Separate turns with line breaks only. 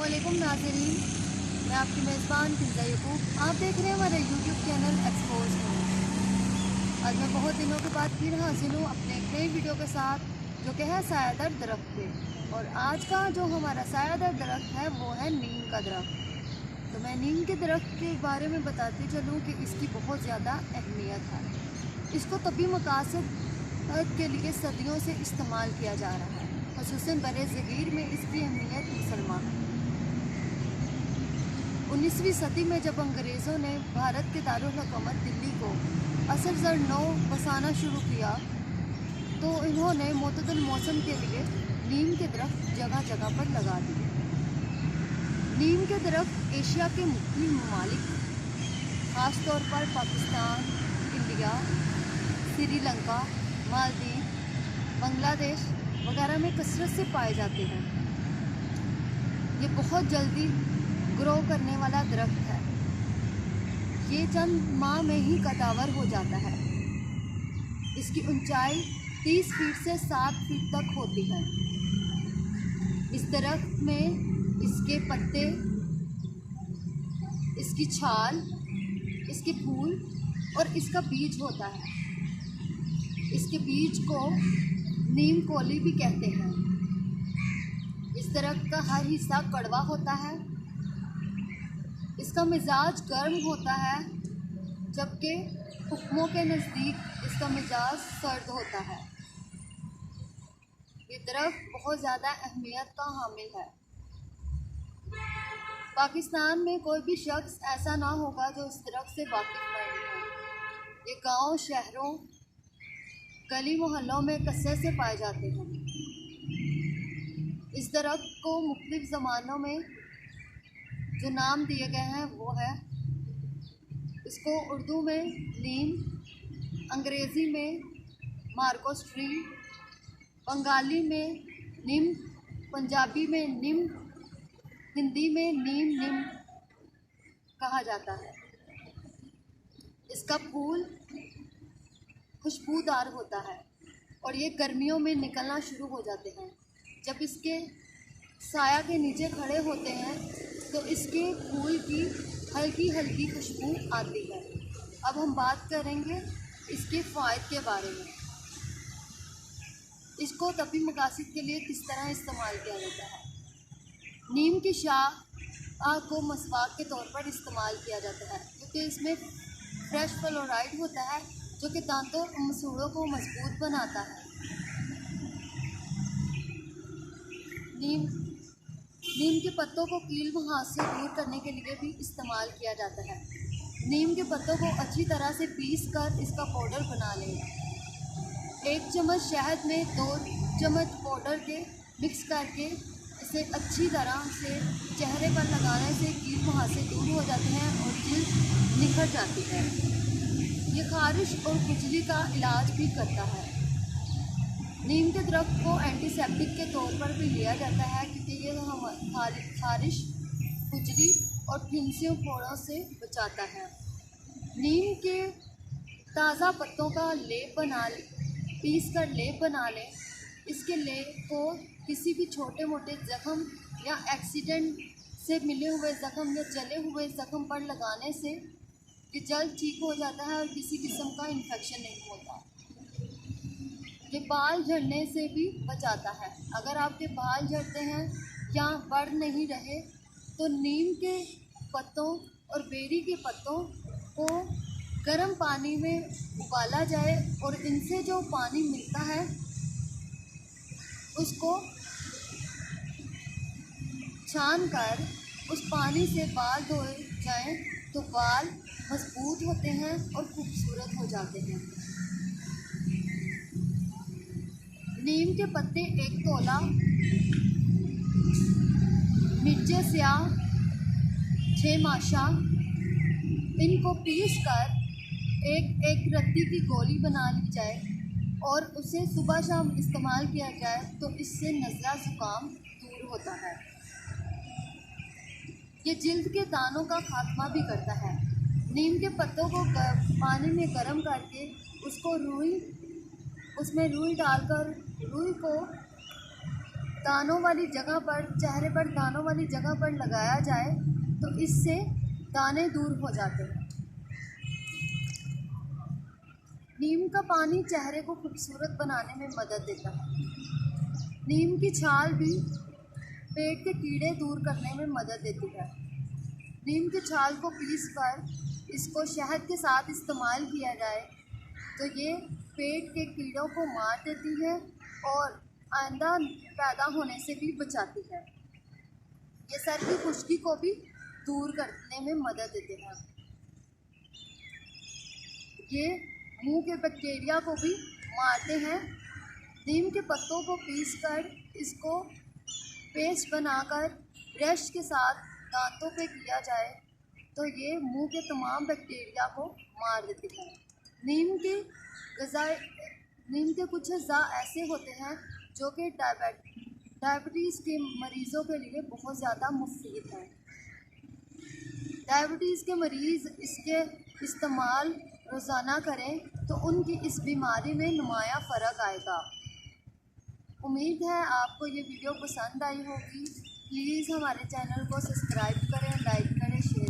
अस्सलामुअलैकुम नाज़रीन, मैं आपकी मेज़बान फिज़ा यकूब। आप देख रहे हैं हमारे यूट्यूब चैनल एक्सपोज न्यूज़। आज मैं बहुत दिनों के बाद फिर हाजिर हूँ अपने एक नई वीडियो के साथ, जो कि है सायादार दरख्त पे। और आज का जो हमारा सायादार दरख्त है वो है नीम का दरख्त। तो मैं नीम के दरख्त के बारे में बताती चलूँ कि इसकी बहुत ज़्यादा अहमियत है। इसको तबी मकासद के लिए सदियों से इस्तेमाल किया जा रहा है, ख़ुसूसन बरे-ज़गीर में इसकी अहमियत मुसलमान है। 19वीं सदी में जब अंग्रेज़ों ने भारत के दारुल हुकूमत दिल्ली को असर नौ बसाना शुरू किया, तो इन्होंने मुतदल मौसम के लिए नीम के दरख्त जगह जगह पर लगा दिए। नीम के दरख्त एशिया के मुख्तलिफ ममालिक, ख़ास तौर पर पाकिस्तान, इंडिया, श्रीलंका, मालदीव, बांग्लादेश वगैरह में कसरत से पाए जाते हैं। ये बहुत जल्दी ग्रो करने वाला दरख्त है। ये चंद माह में ही कदावर हो जाता है। इसकी ऊंचाई 30 फीट से 7 फीट तक होती है। इस दरख्त में इसके पत्ते, इसकी छाल, इसके फूल और इसका बीज होता है। इसके बीज को नीम कोली भी कहते हैं। इस दरख्त का हर हिस्सा कड़वा होता है। इसका मिजाज गर्म होता है, जबकि हुक्मों के नज़दीक इसका मिजाज सर्द होता है। ये दरख्त बहुत ज़्यादा अहमियत का हामिल है। पाकिस्तान में कोई भी शख्स ऐसा ना होगा जो इस दरख्त से वाकिफ़ नहीं है। ये गाँव, शहरों, गली मोहल्लों में कसरत से पाए जाते हैं। इस दरख्त को मुख्तलिफ ज़मानों में जो नाम दिए गए हैं वो है, इसको उर्दू में नीम, अंग्रेज़ी में मार्कोस ट्री, बंगाली में नीम, पंजाबी में निम, हिंदी में नीम कहा जाता है। इसका फूल खुशबूदार होता है और ये गर्मियों में निकलना शुरू हो जाते हैं। जब इसके साया के नीचे खड़े होते हैं तो इसके फूल की हल्की हल्की खुशबू आती है। अब हम बात करेंगे इसके फ़ायदे के बारे में। इसको तबी मकासद के लिए किस तरह इस्तेमाल किया जाता है। नीम की शाख को मसवाक के तौर पर इस्तेमाल किया जाता है, क्योंकि इसमें फ्रेश फ्लोराइड होता है जो कि दांतों और मसूड़ों को मजबूत बनाता है। नीम के पत्तों को कील मुहासे से दूर करने के लिए भी इस्तेमाल किया जाता है। नीम के पत्तों को अच्छी तरह से पीस कर इसका पाउडर बना लें। 1 चम्मच शहद में 2 चम्मच पाउडर के मिक्स करके इसे अच्छी तरह से चेहरे पर लगाने से कील मुहासे दूर हो जाते हैं और जिल्द निखर जाती है। ये खारिश और खुजली का इलाज भी करता है। नीम के दरख्त को एंटीसेप्टिक के तौर पर भी लिया जाता है, क्योंकि ये खारिश, खुजली और फिंसियों फोड़ों से बचाता है। नीम के ताज़ा पत्तों का पीस कर लेप बना लें। इसके लेप को किसी भी छोटे मोटे ज़ख्म या एक्सीडेंट से मिले हुए ज़ख्म या जले हुए ज़ख्म पर लगाने से ये जल्द ठीक हो जाता है और किसी किस्म का इन्फेक्शन नहीं होता। ये बाल झड़ने से भी बचाता है। अगर आपके बाल झड़ते हैं या बढ़ नहीं रहे तो नीम के पत्तों और बेरी के पत्तों को गर्म पानी में उबाला जाए और इनसे जो पानी मिलता है उसको छान कर उस पानी से बाल धोए जाएं तो बाल मजबूत होते हैं और खूबसूरत हो जाते हैं। नीम के पत्ते 1 तोला, मिर्चे स्याह 6 माशा, इनको पीस कर एक रत्ती की गोली बना ली जाए और उसे सुबह शाम इस्तेमाल किया जाए तो इससे नज़ला ज़ुकाम दूर होता है। ये जिल्द के दानों का खात्मा भी करता है। नीम के पत्तों को पानी में गर्म करके उसमें रुई डालकर रुई को दानों वाली जगह पर, चेहरे पर दानों वाली जगह पर लगाया जाए तो इससे दाने दूर हो जाते हैं। नीम का पानी चेहरे को खूबसूरत बनाने में मदद देता है। नीम की छाल भी पेट के कीड़े दूर करने में मदद देती है। नीम की छाल को पीस कर इसको शहद के साथ इस्तेमाल किया जाए तो ये पेट के कीड़ों को मार देती है और आइंदा पैदा होने से भी बचाती है। ये सर की खुश्की को भी दूर करने में मदद देते हैं। ये मुंह के बैक्टीरिया को भी मारते हैं। नीम के पत्तों को पीसकर इसको पेस्ट बनाकर ब्रश के साथ दांतों पे किया जाए तो ये मुंह के तमाम बैक्टीरिया को मार देती है। नीम के कुछ अज़ा ऐसे होते हैं जो कि डायबिटीज़ के मरीज़ों के लिए बहुत ज़्यादा मुफीद हैं। डायबिटीज़ के मरीज़ इसके इस्तेमाल रोज़ाना करें तो उनकी इस बीमारी में नुमाया फ़र्क आएगा। उम्मीद है आपको ये वीडियो पसंद आई होगी। प्लीज़ हमारे चैनल को सब्सक्राइब करें, लाइक करें, शेयर